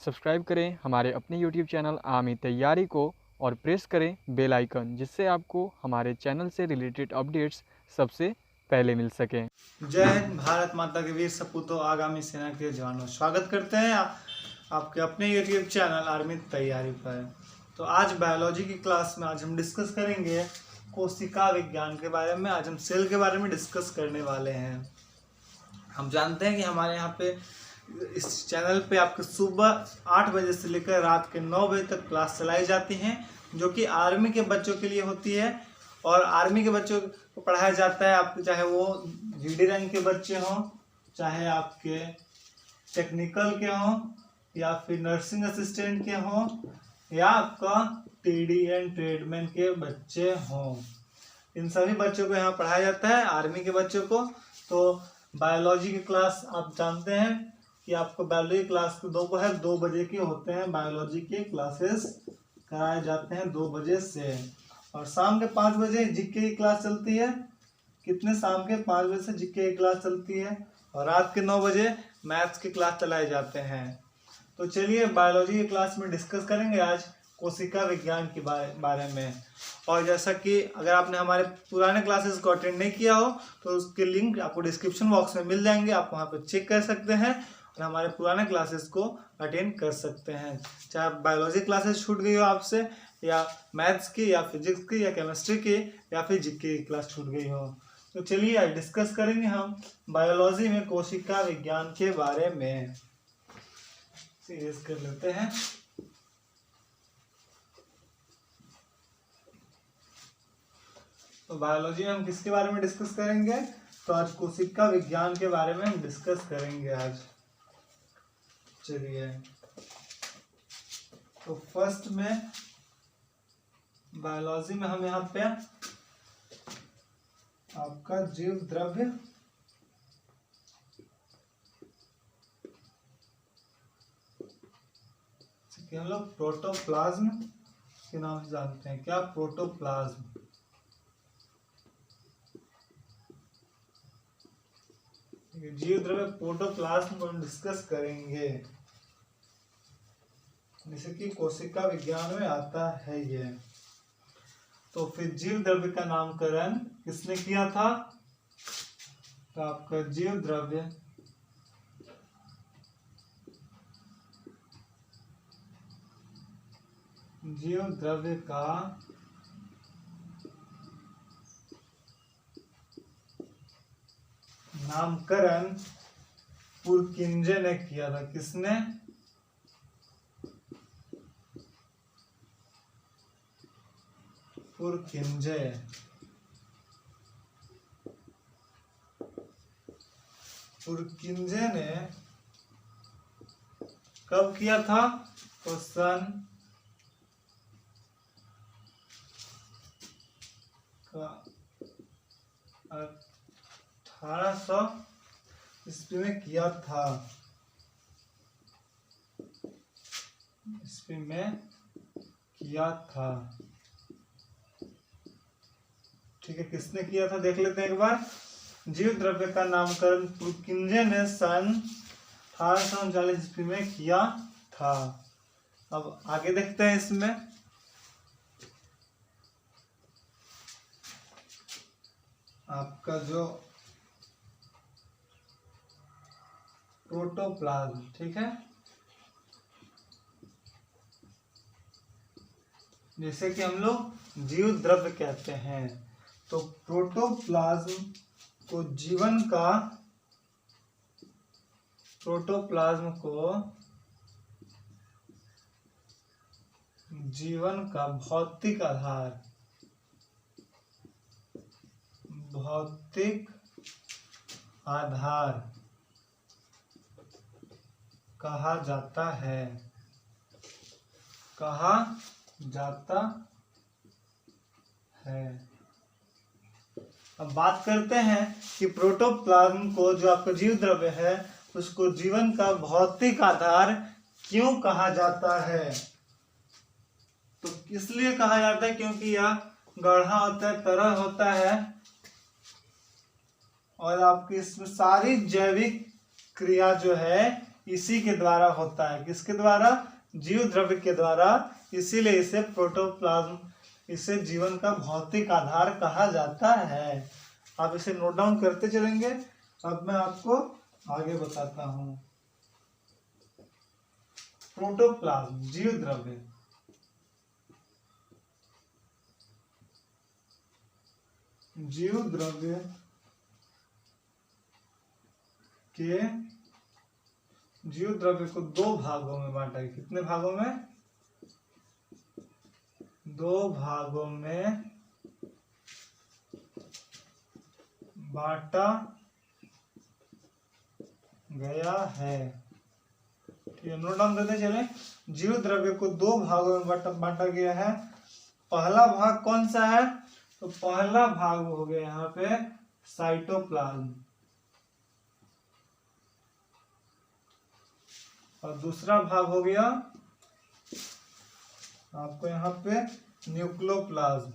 Subscribe करें हमारे अपने YouTube चैनल आमी तैयारी को और प्रेस करें बेल आइकन, जिससे आपको हमारे चैनल से रिलेटेड अपडेट्स सबसे पहले मिल सकें। जय हिंद। भारत माता के वीर सपूतों, आगामी सेना के जवानों, स्वागत करते हैं आपके अपने YouTube चैनल आर्मी तैयारी पर। तो आज बायोलॉजी की क्लास में आज हम डिस्कस करेंगे कोशिका विज्ञान के बारे में। आज हम सेल के बारे में डिस्कस करने वाले हैं। हम जानते हैं कि हमारे यहाँ पे इस चैनल पे आपके सुबह 8 बजे से लेकर रात के 9 बजे तक क्लास चलाई जाती हैं, जो कि आर्मी के बच्चों के लिए होती है। और आर्मी के बच्चों को पढ़ाया जाता है, आपके चाहे वो जीडी रैंक के बच्चे हों, चाहे आपके टेक्निकल के हों, या फिर नर्सिंग असिस्टेंट के हों, या आपका टीडी एंड ट्रेडमैन के बच्चे हों। इन सभी बच्चों को यहाँ पढ़ाया जाता है, आर्मी के बच्चों को। तो बायोलॉजी की क्लास आप जानते हैं कि आपको बायोलॉजी क्लास दोपहर 2 बजे के होते हैं। बायोलॉजी के क्लासेस कराए जाते हैं 2 बजे से, और शाम के 5 बजे जीके की क्लास चलती है। कितने? शाम के 5 बजे से जीके की क्लास चलती है, और रात के 9 बजे मैथ्स की क्लास चलाए जाते हैं। तो चलिए बायोलॉजी की क्लास में डिस्कस करेंगे आज कोशिका विज्ञान के बारे में। और जैसा कि अगर आपने हमारे पुराने क्लासेस को अटेंड नहीं किया हो तो उसके लिंक आपको डिस्क्रिप्शन बॉक्स में मिल जाएंगे, आप वहाँ पर चेक कर सकते हैं और हमारे पुराने क्लासेस को अटेंड कर सकते हैं। चाहे बायोलॉजी क्लासेस छूट गई हो आपसे, या मैथ्स की, या फिजिक्स की, या केमिस्ट्री की, या फिर जीके की क्लास छूट गई हो। तो चलिए आज डिस्कस करेंगे हम बायोलॉजी में कोशिका विज्ञान के बारे में। सीरीज कर लेते हैं। तो बायोलॉजी में हम किसके बारे में डिस्कस करेंगे? तो आज कोशिका विज्ञान के बारे में हम डिस्कस करेंगे आज। चलिए, तो फर्स्ट में बायोलॉजी में हम यहाँ पे आपका जीव द्रव्य हम लोग प्रोटोप्लाज्म के नाम से जानते हैं। क्या? प्रोटोप्लाज्म। जीव द्रव्य प्रोटोप्लाज्म को हम डिस्कस करेंगे, जैसे कि कोशिका विज्ञान में आता है ये। तो फिर जीव द्रव्य का नामकरण किसने किया था? तो आपका जीव द्रव्य का नामकरण पुरकिंजे ने किया था। किसने? पुरकिंजे। पुरकिंजे ने कब किया था? तो सन 1800 ईस्वी में किया था। ईस्वी में किया था। ठीक है, किसने किया था देख लेते हैं एक बार। जीव द्रव्य का नामकरण पुरकिंजे ने सन 1839 ईस्वी में किया था। अब आगे देखते हैं इसमें। आपका जो प्रोटोप्लाज्म, ठीक है, जैसे कि हम लोग जीव द्रव्य कहते हैं, तो प्रोटोप्लाज्म को जीवन का भौतिक आधार कहा जाता है। अब बात करते हैं कि प्रोटोप्लाज्म को, जो आपका जीव द्रव्य है, उसको जीवन का भौतिक आधार क्यों कहा जाता है? तो इसलिए कहा जाता है क्योंकि यह गाढ़ा होता है, तरल होता है, और आपकी इसमें सारी जैविक क्रिया जो है इसी के द्वारा होता है। किसके द्वारा? जीव द्रव्य के द्वारा। इसीलिए इसे प्रोटोप्लाज्म, इसे जीवन का भौतिक आधार कहा जाता है। आप इसे नोट डाउन करते चलेंगे। अब मैं आपको आगे बताता हूं। प्रोटोप्लाज्म जीव द्रव्य, जीव द्रव्य के, जीव द्रव्य को दो भागों में बांटा गया। कितने भागों में? दो भागों में बांटा गया है। ठीक है, नोट डाउन करते चले। जीव द्रव्य को दो भागों में बांटा गया है। पहला भाग कौन सा है? तो पहला भाग हो गया यहाँ पे साइटोप्लाज्म, और दूसरा भाग हो गया आपको यहाँ पे न्यूक्लियोप्लाज्म।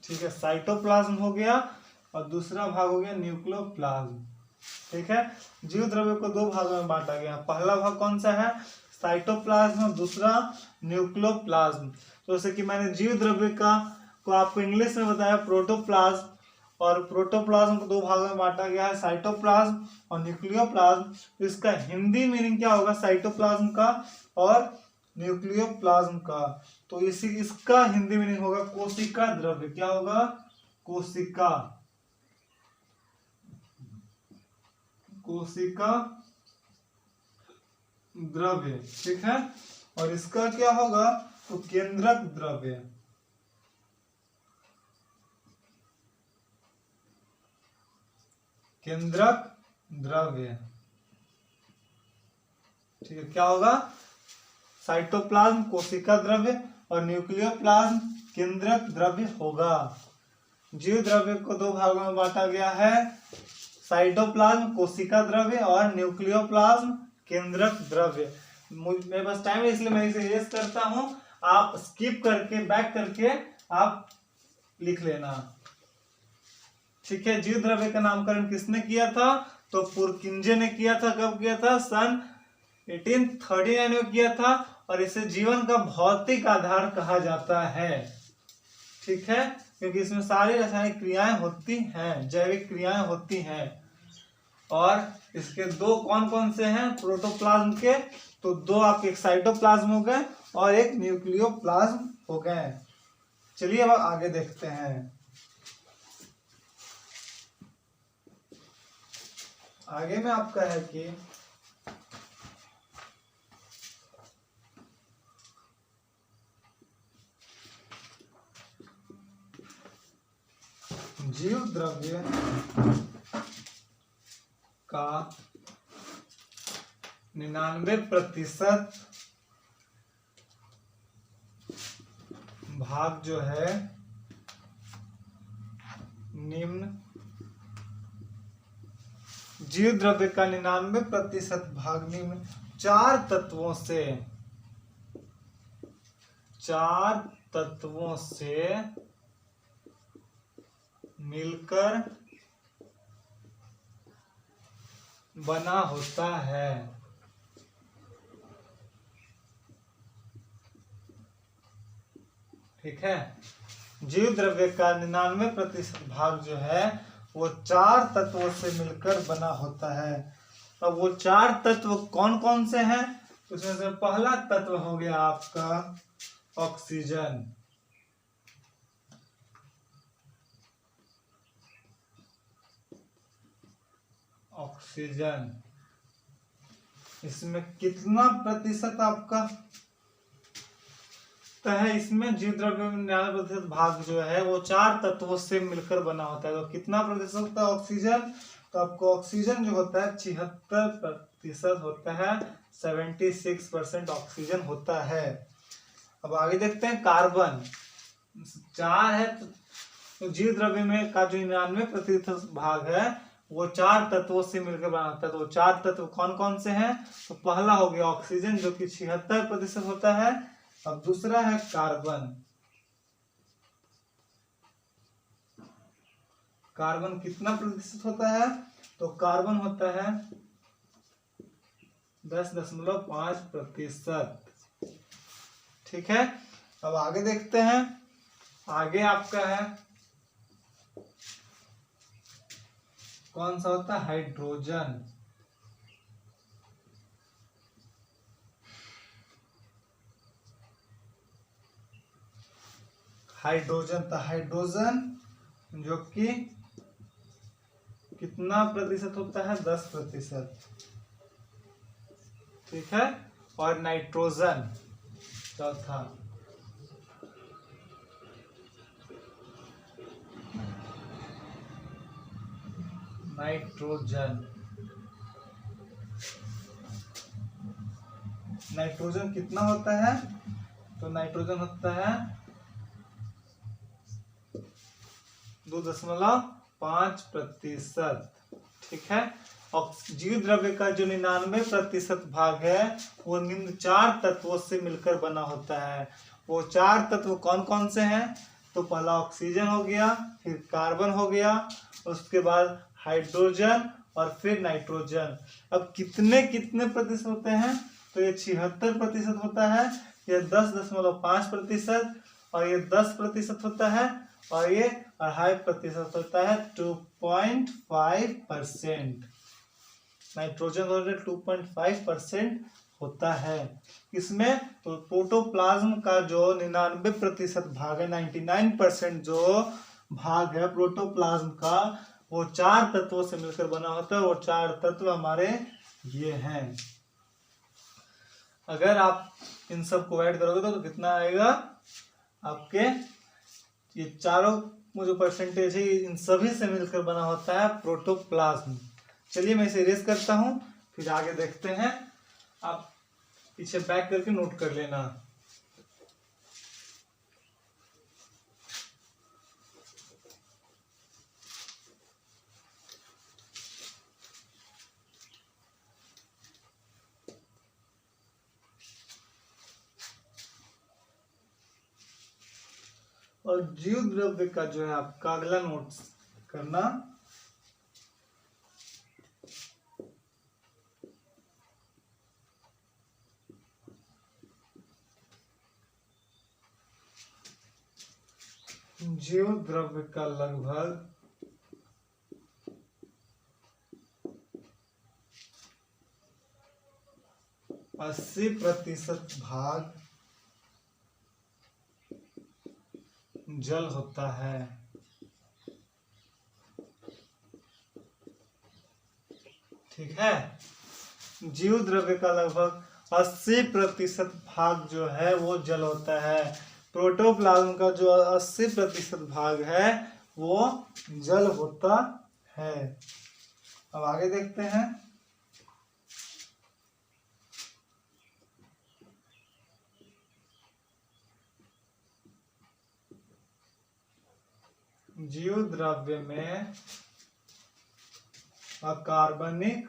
ठीक है, साइटोप्लाज्म हो गया और दूसरा भाग हो गया न्यूक्लियोप्लाज्म। ठीक है, जीव द्रव्य को दो भागों में बांटा गया। पहला भाग कौन सा है? साइटोप्लाज्म, और दूसरा न्यूक्लियोप्लाज्म। तो जैसे कि मैंने जीव द्रव्य को आपको इंग्लिश में बताया प्रोटोप्लाज्म, और प्रोटोप्लाज्म को दो भागों में बांटा गया है, साइटोप्लाज्म और न्यूक्लियोप्लाज्म। तो इसका हिंदी मीनिंग क्या होगा साइटोप्लाज्म का और न्यूक्लियोप्लाज्म का? तो इसका हिंदी मीनिंग होगा कोशिका द्रव्य। क्या होगा? कोशिका, कोशिका द्रव्य। ठीक है, और इसका क्या होगा? तो केंद्रक द्रव्य, केंद्रक द्रव्य। ठीक है, क्या होगा? साइटोप्लाज्म कोशिका द्रव्य और न्यूक्लियोप्लाज्म केंद्रक द्रव्य होगा। जीव द्रव्य को दो भागों में बांटा गया है, साइटोप्लाज्म कोशिका द्रव्य और न्यूक्लियोप्लाज्म केंद्रक द्रव्य। मेरे पास टाइम है इसलिए मैं इसे इरेज करता हूं, आप स्किप करके बैक करके आप लिख लेना। ठीक है, जीव द्रव्य का नामकरण किसने किया था? तो पुरकिंजे ने किया था। कब किया था? सन 1839 में किया था, और इसे जीवन का भौतिक आधार कहा जाता है। ठीक है, क्योंकि इसमें सारी रासायनिक क्रियाएं होती हैं, जैविक क्रियाएं होती हैं। और इसके दो कौन कौन से हैं प्रोटोप्लाज्म के? तो दो आपके, एक साइटोप्लाज्म हो गए और एक न्यूक्लियोप्लाज्म हो गए। चलिए अब आगे देखते हैं। आगे में आपका है कि जीव द्रव्य का 99% भाग जो है निम्न, जीव द्रव्य का 99% भाग निम्न चार तत्वों से मिलकर बना होता है। ठीक है, जीव द्रव्य का 99% भाग जो है वो चार तत्वों से मिलकर बना होता है। अब वो चार तत्व कौन कौन से हैं? उसमें से पहला तत्व हो गया आपका ऑक्सीजन। ऑक्सीजन, इसमें कितना प्रतिशत आपका है? इसमें जीव द्रव्य में 99% भाग जो है वो चार तत्वों से मिलकर बना होता है। तो कितना प्रतिशत होता है ऑक्सीजन? तो आपको ऑक्सीजन जो होता है 76% होता है, 76% ऑक्सीजन होता है। अब आगे देखते हैं कार्बन। चार है तो जीव द्रव्य में का जो 99% भाग है वो चार तत्वों से मिलकर बना होता है। तो चार तत्व कौन कौन से हैं? तो पहला हो गया ऑक्सीजन जो कि 76% होता है। अब दूसरा है कार्बन। कार्बन कितना प्रतिशत होता है? तो कार्बन होता है 10.5%। ठीक है, अब आगे देखते हैं। आगे आपका है कौन सा होता है? हाइड्रोजन। हाइड्रोजन जो कि कितना प्रतिशत होता है? 10%। ठीक है, और नाइट्रोजन चौथा। नाइट्रोजन कितना होता है? तो नाइट्रोजन होता है 2.5%। ठीक है, जीव द्रव्य का जो 99% भाग है वो निम्न 4 तत्वों से मिलकर बना होता है। वो 4 तत्व कौन कौन से हैं? तो पहला ऑक्सीजन हो गया, फिर कार्बन हो गया, उसके बाद हाइड्रोजन और फिर नाइट्रोजन। अब कितने कितने प्रतिशत होते हैं? तो ये 76% होता है, ये 10.5% और ये 10% होता है, और ये 2.5% होता है, 2.5%। नाइट्रोजन और 2.5% होता है इसमें। तो प्रोटोप्लाज्म का जो 99% भाग है, 99% जो भाग है प्रोटोप्लाज्म का, वो 4 तत्वों से मिलकर बना होता है। वो 4 तत्व हमारे ये हैं। अगर आप इन सब को ऐड करोगे तो कितना आएगा आपके? ये चारों जो परसेंटेज है इन सभी से मिलकर बना होता है प्रोटोप्लाज्म। चलिए मैं इसे इरेज करता हूं, फिर आगे देखते हैं। आप पीछे बैक करके नोट कर लेना। और जीव द्रव्य का जो है आपका अगला नोट करना। जीव द्रव्य का लगभग 80% भाग जल होता है। ठीक है, जीव द्रव्य का लगभग 80% भाग जो है वो जल होता है। प्रोटोप्लाज्म का जो 80% भाग है वो जल होता है। अब आगे देखते हैं। जीव द्रव्य में अकार्बनिक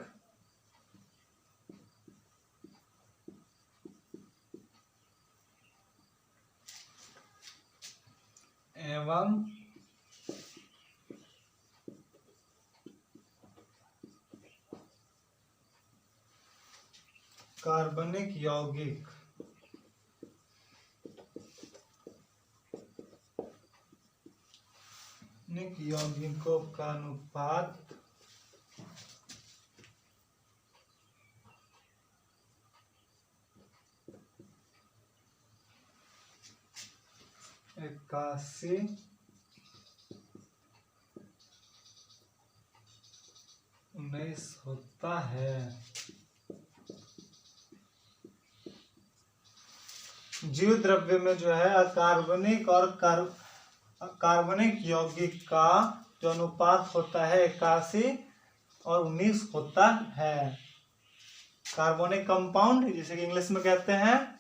एवं कार्बनिक यौगिकों का अनुपात इक्यासी उन्नीस होता है। जीव द्रव्य में जो है अकार्बनिक और कार्बनिक यौगिक का जो अनुपात होता है 81 और 19 होता है। कार्बनिक कंपाउंड जिसे कि इंग्लिश में कहते हैं,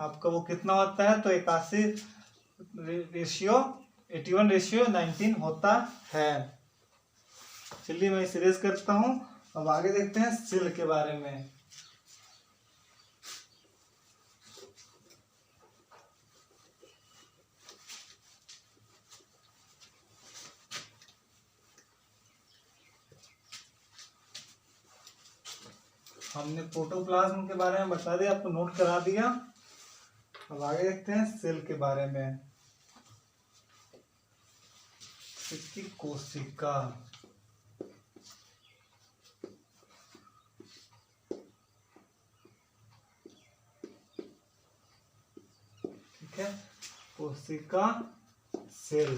आपका वो कितना होता है? तो 81:19 होता है। चलिए मैं इसे इरेज करता हूं। अब आगे देखते हैं सेल के बारे में। हमने प्रोटोप्लाज्म के बारे में बता दिया, आपको नोट करा दिया। अब आगे देखते हैं सेल के बारे में। इसकी कोशिका, ठीक है, कोशिका सेल।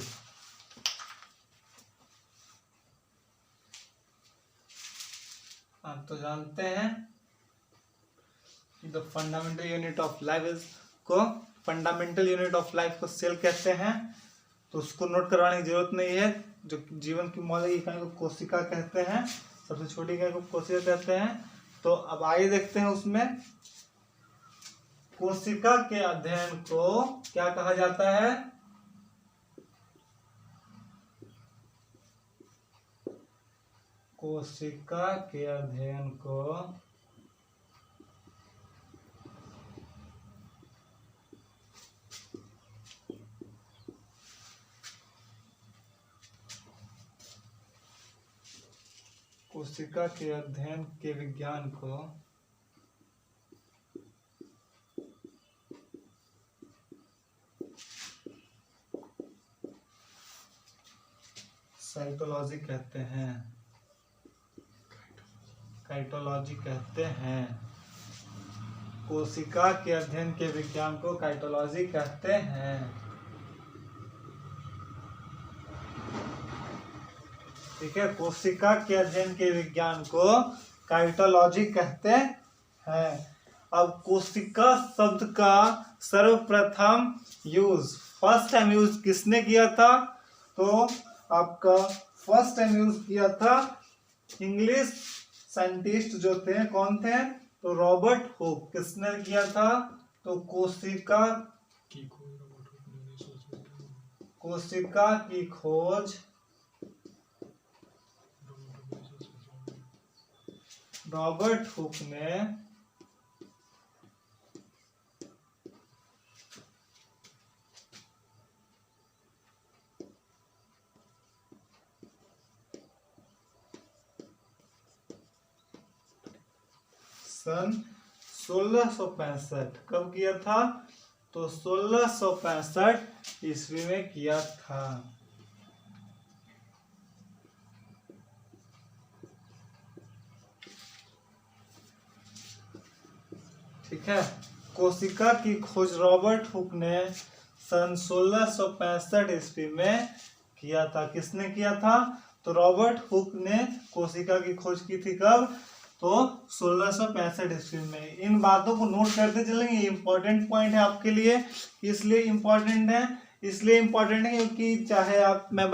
आप तो जानते हैं कि the fundamental unit of life को फंडामेंटल यूनिट ऑफ लाइफ को सेल कहते हैं, तो उसको नोट करवाने की जरूरत नहीं है। जो जीवन की मौलिक इकाई को कोशिका कहते हैं, सबसे छोटी इकाई को कोशिका कहते हैं। तो अब आगे देखते हैं, उसमें कोशिका के अध्ययन को क्या कहा जाता है? कोशिका के अध्ययन को कोशिका के अध्ययन के विज्ञान को साइटोलॉजी कहते हैं, काइटोलॉजी कहते हैं। कोशिका के अध्ययन के विज्ञान को काइटोलॉजी कहते हैं। ठीक है, कोशिका के अध्ययन के विज्ञान को काइटोलॉजी कहते हैं। अब कोशिका शब्द का सर्वप्रथम यूज, फर्स्ट टाइम यूज किसने किया था? तो आपका फर्स्ट टाइम यूज किया था इंग्लिश साइंटिस्ट जो थे, कौन थे? तो रॉबर्ट हुक। किसने किया था? तो कोशिका की खोज रॉबर्ट हुक ने सन 1665 कब किया था? तो 1665 ईस्वी में किया था। ठीक है, कोशिका की खोज रॉबर्ट हुक ने सन 1665 ईस्वी में किया था। किसने किया था? तो रॉबर्ट हुक ने कोशिका की खोज की थी। कब? तो 1665 ईस्वी में। इन बातों को नोट करते चलेंगे, इंपॉर्टेंट पॉइंट है आपके लिए। इसलिए इंपॉर्टेंट है क्योंकि चाहे आप, मैं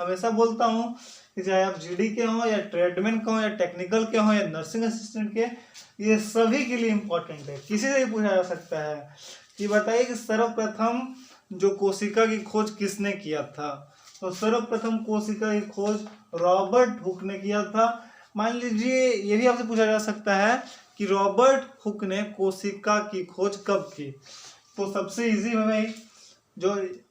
हमेशा बोलता हूँ कि चाहे आप जीडी के हों या ट्रेडमैन के हों या टेक्निकल के हों या नर्सिंग असिस्टेंट के, ये सभी के लिए इम्पोर्टेंट है। किसी से भी पूछा जा सकता है कि बताइए कि सर्वप्रथम जो कोशिका की खोज किसने किया था? तो सर्वप्रथम कोशिका की खोज रॉबर्ट हुक ने किया था। मान लीजिए ये भी आपसे पूछा जा सकता है कि रॉबर्ट हुक ने कोशिका की खोज कब की? तो सबसे इजी है भाई, जो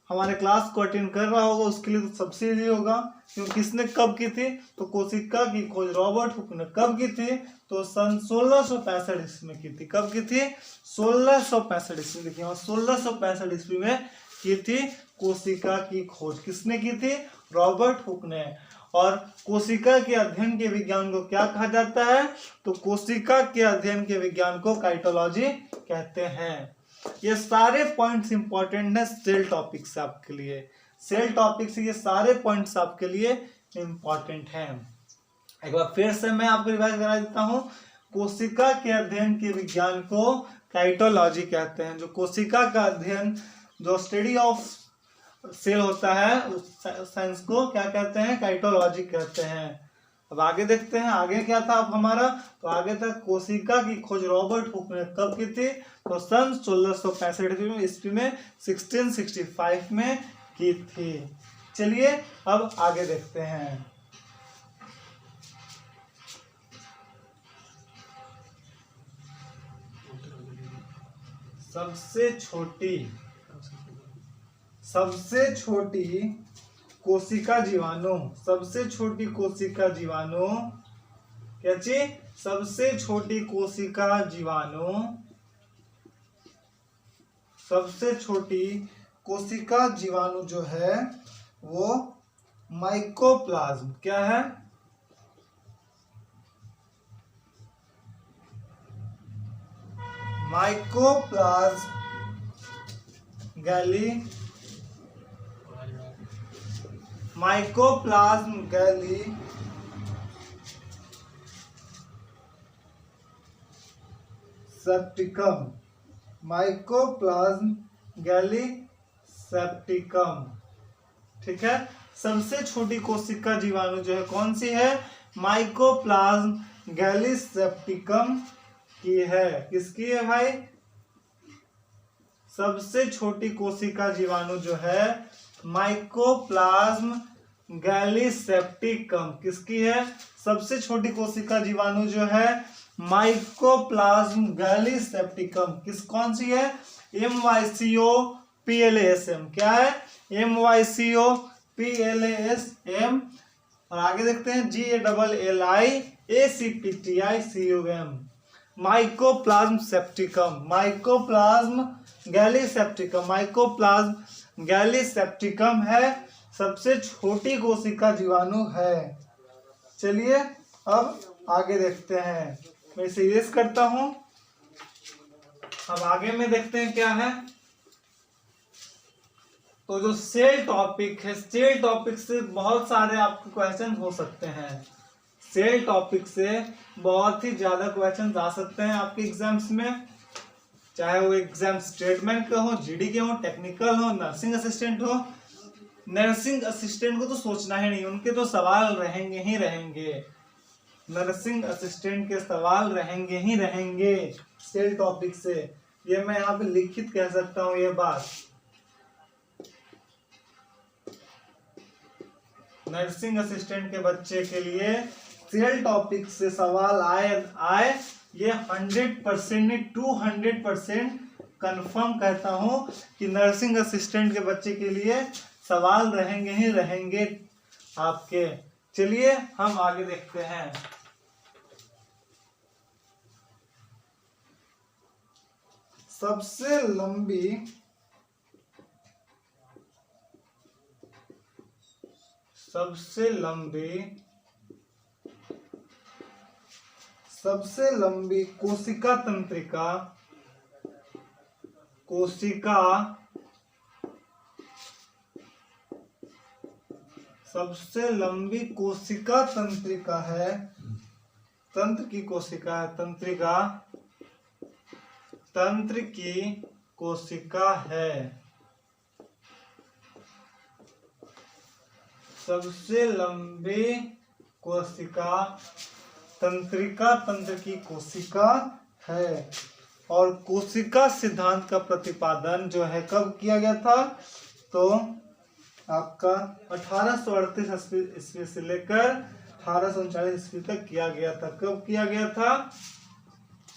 हमारे क्लास को अटेंड कर रहा होगा उसके लिए तो सबसे इजी होगा, क्योंकि किसने कब की थी? तो कोशिका की खोज रॉबर्ट हुक ने कब की थी? तो सन 1665 ईस्वी में की थी। कब की थी? 1665 ईस्वी। देखिए 1665 ईस्वी में की थी कोशिका की खोज। किसने की थी? रॉबर्ट हुक ने। और कोशिका के अध्ययन के विज्ञान को क्या कहा जाता है? तो कोशिका के अध्ययन के विज्ञान को काइटोलॉजी कहते हैं। ये सारे पॉइंट्स इंपॉर्टेंट है सेल टॉपिक से आपके लिए। सेल टॉपिक से ये सारे पॉइंट्स आपके लिए इंपॉर्टेंट हैं। एक बार फिर से मैं आपको रिवाइज करा देता हूँ। कोशिका के अध्ययन के विज्ञान को काइटोलॉजी कहते हैं। जो कोशिका का अध्ययन, जो स्टडी ऑफ सेल होता है, उस साइंस को क्या कहते हैं? काइटोलॉजी कहते हैं। अब आगे देखते हैं आगे क्या था अब हमारा। तो आगे तक कोशिका की खोज रॉबर्ट हुक ने कब की थी? तो सन 1665 ईस्वी में 1665 में की थी। चलिए अब आगे देखते हैं। सबसे छोटी कोशिका जीवाणु क्या चीज? सबसे छोटी कोशिका जीवाणु, सबसे छोटी कोशिका जीवाणु जो है वो माइकोप्लाज्म। क्या है? माइकोप्लाज्म गैली, माइकोप्लाज्म गैली सेप्टिकम, माइकोप्लाज्म गैली सेप्टिकम। ठीक है, सबसे छोटी कोशिका जीवाणु जो है कौन सी है? माइकोप्लाज्म गैली सेप्टिकम की है। किसकी है भाई? सबसे छोटी कोशिका जीवाणु जो है माइकोप्लाज्म गैलीसेप्टिकम किसकी है? सबसे छोटी कोशिका जीवाणु जो है माइकोप्लाज्म गैलीसेप्टिकम कौन सी है? MYCO PLASM। क्या है? MYCO PLASM। और आगे देखते हैं GALLIACPTICUM, mycoplasma septicum, mycoplasma gallisepticum, mycoplasma gallisepticum है, सबसे छोटी कोशिका जीवाणु है। चलिए अब आगे देखते हैं, मैं इसे इरेज करता हूं। अब आगे में देखते हैं क्या है। तो जो सेल टॉपिक है, सेल टॉपिक से बहुत सारे आपके क्वेश्चन हो सकते हैं। सेल टॉपिक से बहुत ही ज्यादा क्वेश्चन आ सकते हैं आपके एग्जाम्स में, चाहे वो एग्जाम स्टेटमेंट का हो, जीडी के हो, टेक्निकल हो, नर्सिंग असिस्टेंट हो। नर्सिंग असिस्टेंट को तो सोचना ही नहीं, उनके तो सवाल रहेंगे ही रहेंगे। नर्सिंग असिस्टेंट के सवाल रहेंगे ही रहेंगे सेल टॉपिक से, ये मैं यहाँ पे लिखित कह सकता हूँ ये बात। नर्सिंग असिस्टेंट के बच्चे के लिए सेल टॉपिक से सवाल आए ये 100% नहीं 200% कंफर्म कहता हूं कि नर्सिंग असिस्टेंट के बच्चे के लिए सवाल रहेंगे ही रहेंगे आपके। चलिए हम आगे देखते हैं। सबसे लंबी कोशिका तंत्रिका, सबसे लंबी कोशिका तंत्रिका है, तंत्र की कोशिका है, तंत्रिका, तंत्र की कोशिका है। सबसे लंबी कोशिका तंत्रिका तंत्र की कोशिका है। और कोशिका सिद्धांत का प्रतिपादन जो है कब किया गया था? तो आपका 1838 ईस्वी से लेकर 1839 ईस्वी तक किया गया था। कब किया गया था?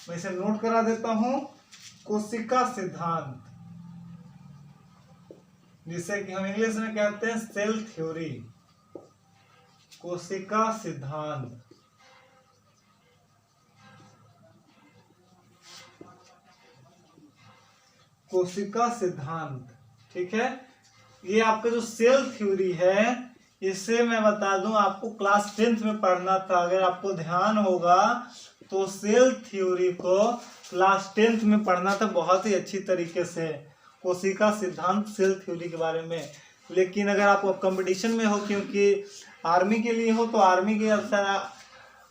मैं इसे नोट करा देता हूं। कोशिका सिद्धांत, जिसे कि हम इंग्लिश में कहते हैं सेल थ्योरी, कोशिका सिद्धांत। कोशिका सिद्धांत, ठीक है। ये आपका जो सेल थ्योरी है, इसे मैं बता दूं आपको क्लास 10th में पढ़ना था। अगर आपको ध्यान होगा तो सेल थ्योरी को क्लास 10th में पढ़ना था बहुत ही अच्छी तरीके से, कोशिका सिद्धांत सेल थ्योरी के बारे में। लेकिन अगर आप कंपटीशन में हो, क्योंकि आर्मी के लिए हो, तो आर्मी के अवसर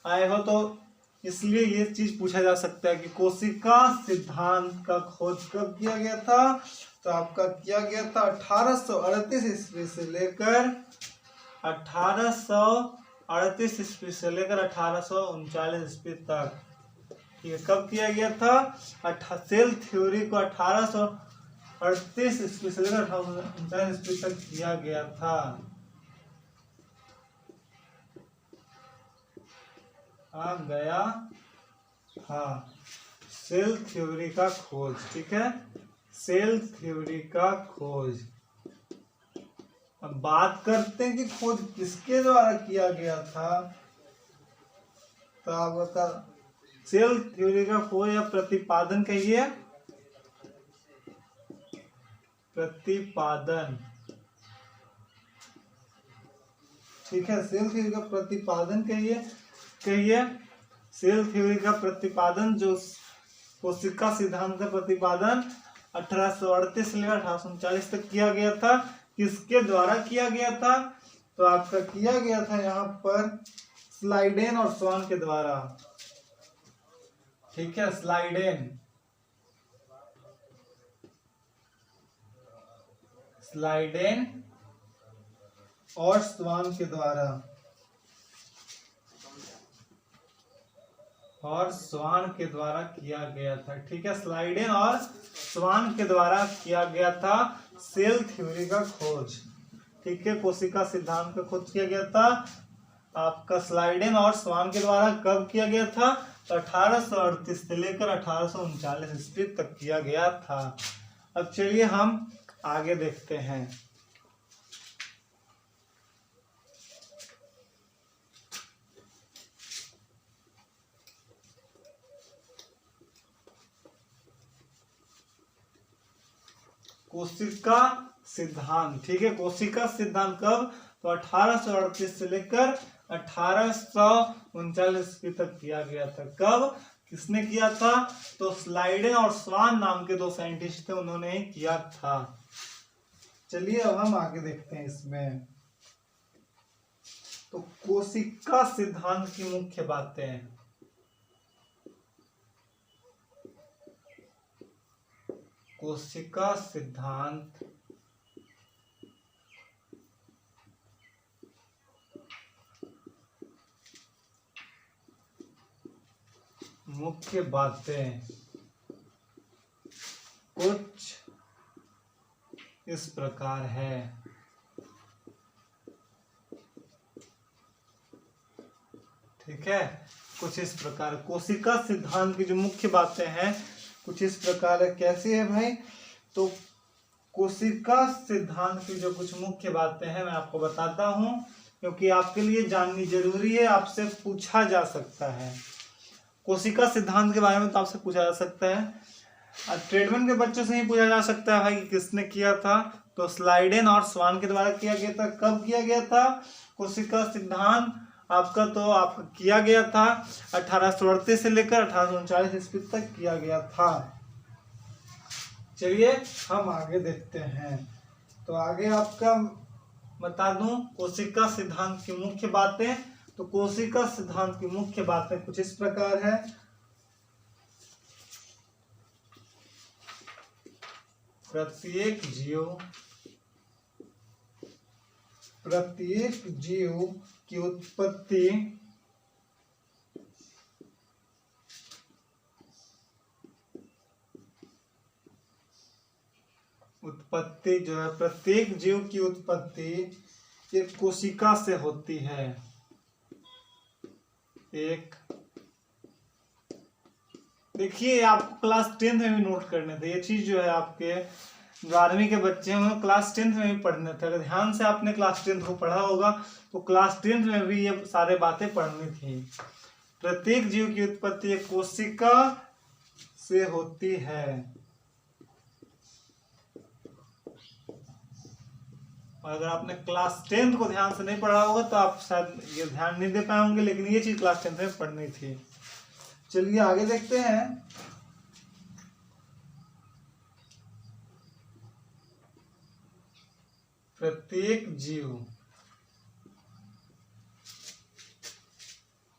आए हो, तो इसलिए ये चीज पूछा जा सकता है कि कोशिका सिद्धांत का खोज कब किया गया था? तो आपका किया गया था 1838 ईस्वी से लेकर 1838 ईस्वी से लेकर 1839 ईस्वी तक। ठीक है, कब किया गया था? सेल थ्योरी को 1838 ईस्वी से लेकर 1839 ईस्वी तक किया गया था। आ गया था सेल थ्योरी का खोज। ठीक है, सेल थ्योरी का खोज। अब बात करते हैं कि खोज किसके द्वारा किया गया था। तो आपका सेल थ्योरी का खोज या प्रतिपादन कहिए, प्रतिपादन। ठीक है, सेल थ्योरी का प्रतिपादन कहिए सेल थ्योरी का प्रतिपादन, जो कोशिका सिद्धांत का प्रतिपादन 1838 से लेकर 1839 तक किया गया था। किसके द्वारा किया गया था? तो आपका किया गया था यहाँ पर स्लाइडेन और स्वान के द्वारा। ठीक है, स्लाइडेन और स्वान के द्वारा किया गया था। ठीक है, स्लाइडेन और स्वान के द्वारा किया गया था सेल थ्योरी का खोज। ठीक है, कोशिका सिद्धांत का खोज किया गया था आपका स्लाइडेन और स्वान के द्वारा। कब किया गया था? तो 1838 से लेकर 1839 ईस्वी तक किया गया था। अब चलिए हम आगे देखते हैं। कोशिका सिद्धांत। ठीक है, कोशिका सिद्धांत कब? तो 1838 से लेकर 1839 ईस्वी तक किया गया था। कब? किसने किया था? तो स्लाइडेन और स्वान नाम के दो साइंटिस्ट थे, उन्होंने ही किया था। चलिए अब हम आगे देखते हैं इसमें। तो कोशिका सिद्धांत की मुख्य बातें। कोशिका सिद्धांत मुख्य बातें कुछ इस प्रकार है। ठीक है, कुछ इस प्रकार कोशिका सिद्धांत की जो मुख्य बातें हैं कुछ इस प्रकार है। कैसी है भाई? तो कोशिका सिद्धांत की जो कुछ मुख्य बातें हैं मैं आपको बताता हूं, क्योंकि आपके लिए जाननी जरूरी है, आपसे पूछा जा सकता है। कोशिका सिद्धांत के बारे में तो आपसे पूछा जा सकता है, ट्रेडमैन के बच्चों से ही पूछा जा सकता है भाई कि किसने किया था। तो स्लाइडेन और स्वान के द्वारा किया गया था। कब किया गया था कोशिका सिद्धांत? आपका किया गया था 1838 से लेकर 1839 ईस्वी तक किया गया था। चलिए हम आगे देखते हैं। तो आगे आपका बता दूं कोशिका सिद्धांत की मुख्य बातें। तो कोशिका सिद्धांत की मुख्य बातें कुछ इस प्रकार है। प्रत्येक जीव की उत्पत्ति जो है, प्रत्येक जीव की उत्पत्ति एक कोशिका से होती है। एक देखिए, आपको क्लास 10th में भी नोट करने थे ये चीज, जो है आपके 12वीं के बच्चे हैं क्लास 10th में भी पढ़ने थे। अगर ध्यान से आपने क्लास 10th को पढ़ा होगा तो क्लास 10th में भी ये सारे बातें पढ़नी थी। प्रत्येक जीव की उत्पत्ति एक कोशिका से होती है। और अगर आपने क्लास 10th को ध्यान से नहीं पढ़ा होगा तो आप शायद ये ध्यान नहीं दे पाए होंगे, लेकिन ये चीज क्लास 10th में पढ़नी थी। चलिए आगे देखते हैं। प्रत्येक जीव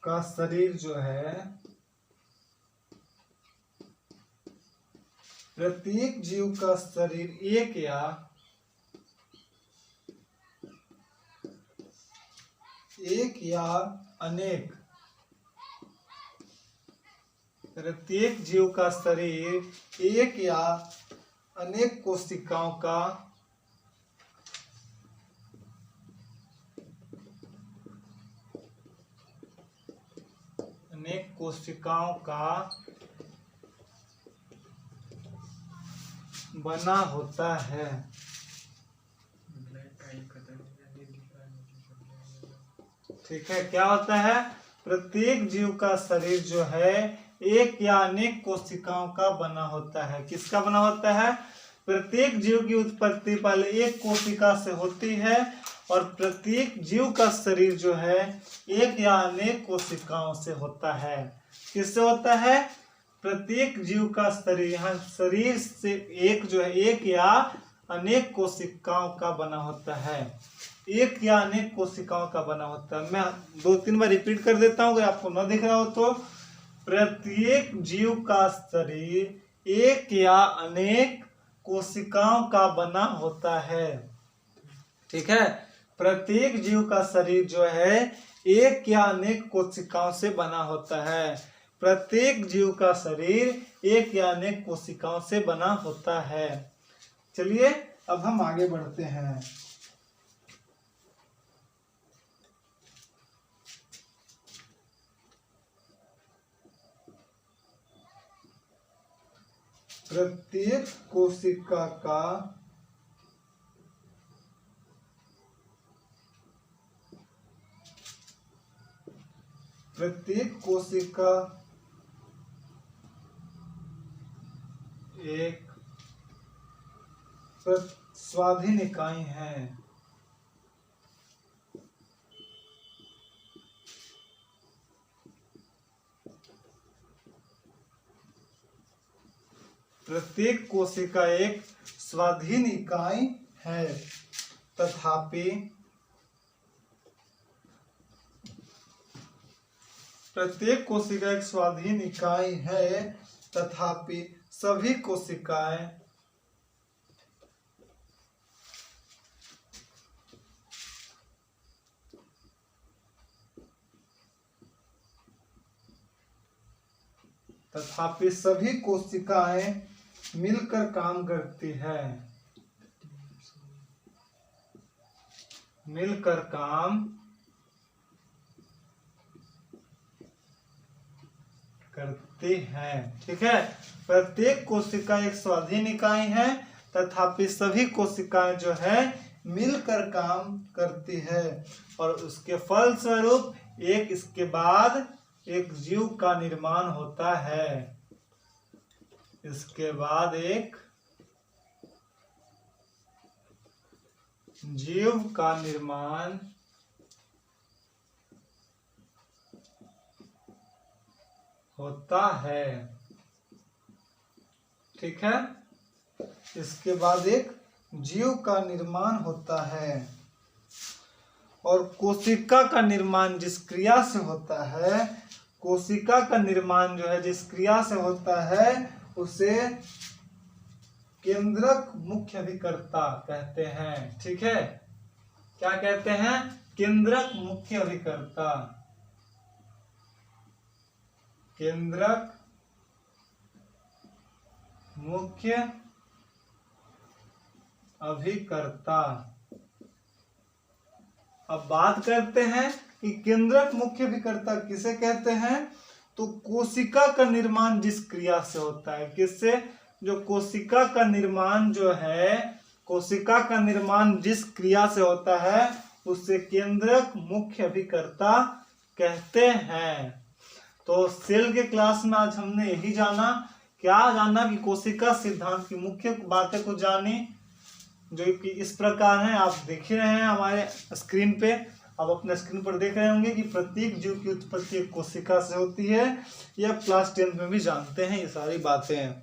का शरीर जो है, प्रत्येक जीव का शरीर एक या अनेक, प्रत्येक जीव का शरीर एक या अनेक कोशिकाओं का बना होता है। ठीक है, क्या होता है? प्रत्येक जीव का शरीर जो है एक या अनेक कोशिकाओं का बना होता है। किसका बना होता है? प्रत्येक जीव की उत्पत्ति पहले एक कोशिका से होती है और प्रत्येक जीव का शरीर जो है एक या अनेक कोशिकाओं से होता है। किससे होता है? प्रत्येक जीव का शरीर, यहाँ शरीर से एक जो है एक या अनेक कोशिकाओं का बना होता है। एक या अनेक कोशिकाओं का बना होता है। मैं 2-3 बार रिपीट कर देता हूँ अगर आपको न दिख रहा हो तो। प्रत्येक जीव का शरीर एक या अनेक कोशिकाओं का बना होता है। ठीक है, प्रत्येक जीव का शरीर जो है एक या अनेक कोशिकाओं से बना होता है। प्रत्येक जीव का शरीर एक या अनेक कोशिकाओं से बना होता है। चलिए अब हम आगे बढ़ते हैं। प्रत्येक कोशिका का एक स्वाधीन इकाई है। प्रत्येक कोशिका एक स्वाधीन इकाई है, तथापि प्रत्येक कोशिका एक स्वाधीन इकाई है, तथापि सभी कोशिकाएं मिलकर काम करती है। मिलकर काम करती है। ठीक है, प्रत्येक कोशिका एक स्वाधीन इकाई है, तथापि सभी कोशिकाएं जो है मिलकर काम करती है और उसके फलस्वरूप एक इसके बाद एक जीव का निर्माण होता है। इसके बाद एक जीव का निर्माण होता है। ठीक है, इसके बाद एक जीव का निर्माण होता है और कोशिका का निर्माण जिस क्रिया से होता है, कोशिका का निर्माण जो है जिस क्रिया से होता है उसे केंद्रक मुख्य अभिकर्ता कहते हैं। ठीक है, क्या कहते हैं? केंद्रक मुख्य अभिकर्ता। केंद्रक मुख्य अभिकर्ता। अब बात करते हैं कि केंद्रक मुख्य अभिकर्ता किसे कहते हैं। तो कोशिका का निर्माण जिस क्रिया से होता है, किससे? जो कोशिका का निर्माण जो है, कोशिका का निर्माण जिस क्रिया से होता है उससे केंद्रक मुख्य अभिकर्ता कहते हैं। तो सेल के क्लास में आज हमने यही जाना। क्या जाना? कि कोशिका सिद्धांत की मुख्य बातें को जानी, जो कि इस प्रकार हैं। आप देख ही रहे हैं हमारे स्क्रीन पे, आप अपने स्क्रीन पर देख रहे होंगे कि प्रत्येक जीव की उत्पत्ति एक कोशिका से होती है। यह क्लास 10 में भी जानते हैं ये सारी बातें।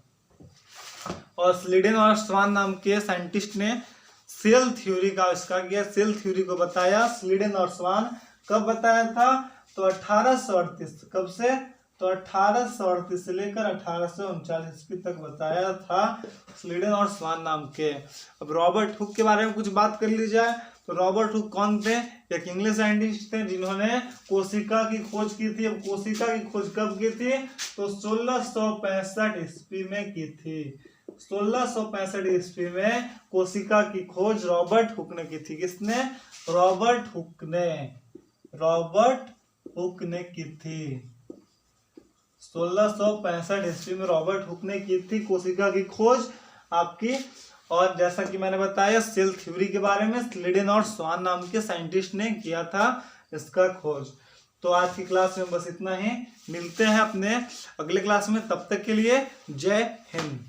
और स्लीडेन और स्वान नाम के साइंटिस्ट ने सेल थ्योरी का आविष्कार किया, सेल थ्योरी को बताया। स्लीडेन और स्वान कब बताया था? तो 1838। कब से? तो 1838 से लेकर 1839 ईस्वी तक बताया था स्लीडेन और स्वान नाम के। अब रॉबर्ट हुक के बारे में कुछ बात कर ली जाए तो रॉबर्ट हुक कौन थे? एक इंग्लिश साइंटिस्ट थे जिन्होंने कोशिका की खोज की थी। अब कोशिका की खोज कब की थी? तो 1665 ईस्वी में की थी। 1665 ईस्वी में कोशिका की खोज रॉबर्ट हुक ने की थी। किसने? रॉबर्ट हुक ने। रॉबर्ट हुक ने की थी। 1665 ईस्वी में रॉबर्ट हुक ने की थी कोशिका की खोज आपकी। और जैसा कि मैंने बताया सेल थ्योरी के बारे में स्लीडेन और स्वान नाम के साइंटिस्ट ने किया था इसका खोज। तो आज की क्लास में बस इतना ही, मिलते हैं अपने अगले क्लास में, तब तक के लिए जय हिंद।